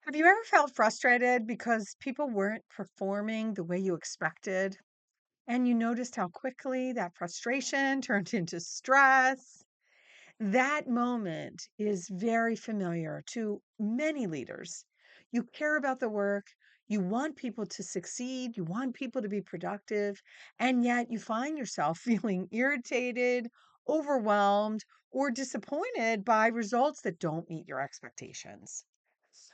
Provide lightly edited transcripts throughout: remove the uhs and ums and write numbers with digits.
Have you ever felt frustrated because people weren't performing the way you expected? And you noticed how quickly that frustration turned into stress? That moment is very familiar to many leaders. You care about the work, you want people to succeed, you want people to be productive, and yet you find yourself feeling irritated, overwhelmed, or disappointed by results that don't meet your expectations.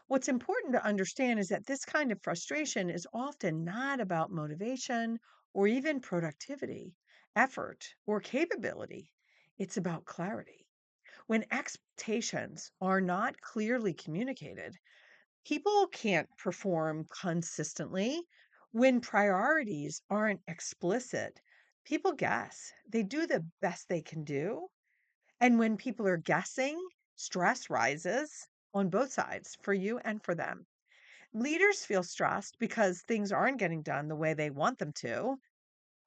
What's important to understand is that this kind of frustration is often not about motivation or even productivity, effort, or capability. It's about clarity. When expectations are not clearly communicated, people can't perform consistently. When priorities aren't explicit, people guess. They do the best they can do. And when people are guessing, stress rises on both sides for you and for them. Leaders feel stressed because things aren't getting done the way they want them to.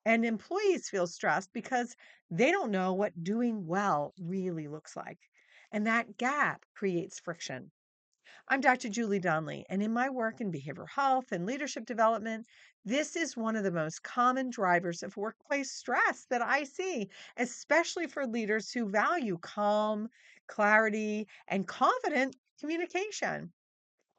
And employees feel stressed because they don't know what doing well really looks like. And that gap creates friction. I'm Dr. Julie Donley, and in my work in behavioral health and leadership development, this is one of the most common drivers of workplace stress that I see, especially for leaders who value calm, clarity, and confident communication.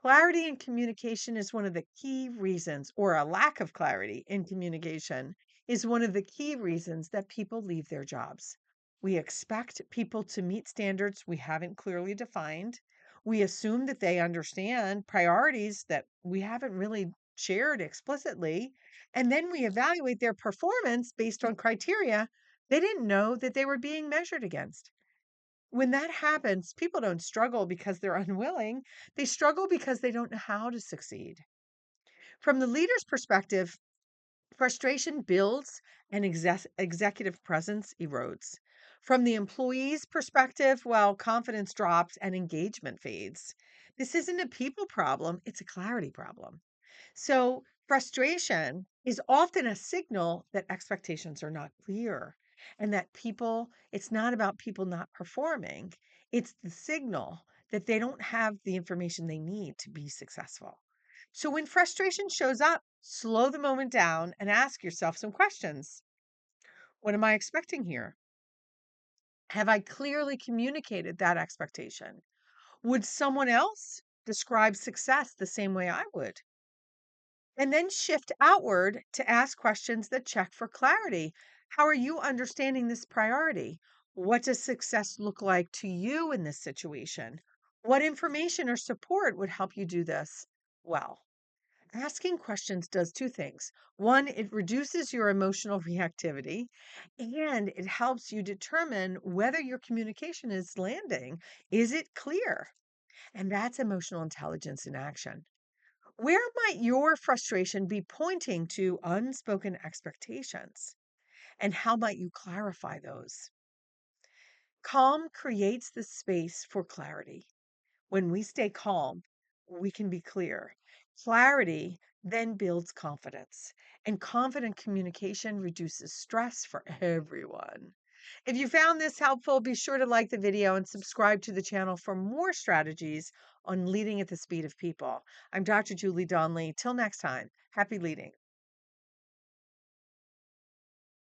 Clarity in communication is one of the key reasons, or a lack of clarity in communication is one of the key reasons that people leave their jobs. We expect people to meet standards we haven't clearly defined. We assume that they understand priorities that we haven't really shared explicitly. And then we evaluate their performance based on criteria they didn't know that they were being measured against. When that happens, people don't struggle because they're unwilling. They struggle because they don't know how to succeed. From the leader's perspective, frustration builds and executive presence erodes. From the employee's perspective, well, confidence drops and engagement fades. This isn't a people problem, it's a clarity problem. So, frustration is often a signal that expectations are not clear and that it's not about people not performing. It's the signal that they don't have the information they need to be successful. So, when frustration shows up, slow the moment down and ask yourself some questions. What am I expecting here? Have I clearly communicated that expectation? Would someone else describe success the same way I would? And then shift outward to ask questions that check for clarity. How are you understanding this priority? What does success look like to you in this situation? What information or support would help you do this well? Asking questions does two things. One, it reduces your emotional reactivity and it helps you determine whether your communication is landing. Is it clear? And that's emotional intelligence in action. Where might your frustration be pointing to unspoken expectations? And how might you clarify those? Calm creates the space for clarity. When we stay calm, we can be clear. Clarity then builds confidence, and confident communication reduces stress for everyone. If you found this helpful, be sure to like the video and subscribe to the channel for more strategies on leading at the speed of people. I'm Dr. Julie Donley. Till next time, happy leading.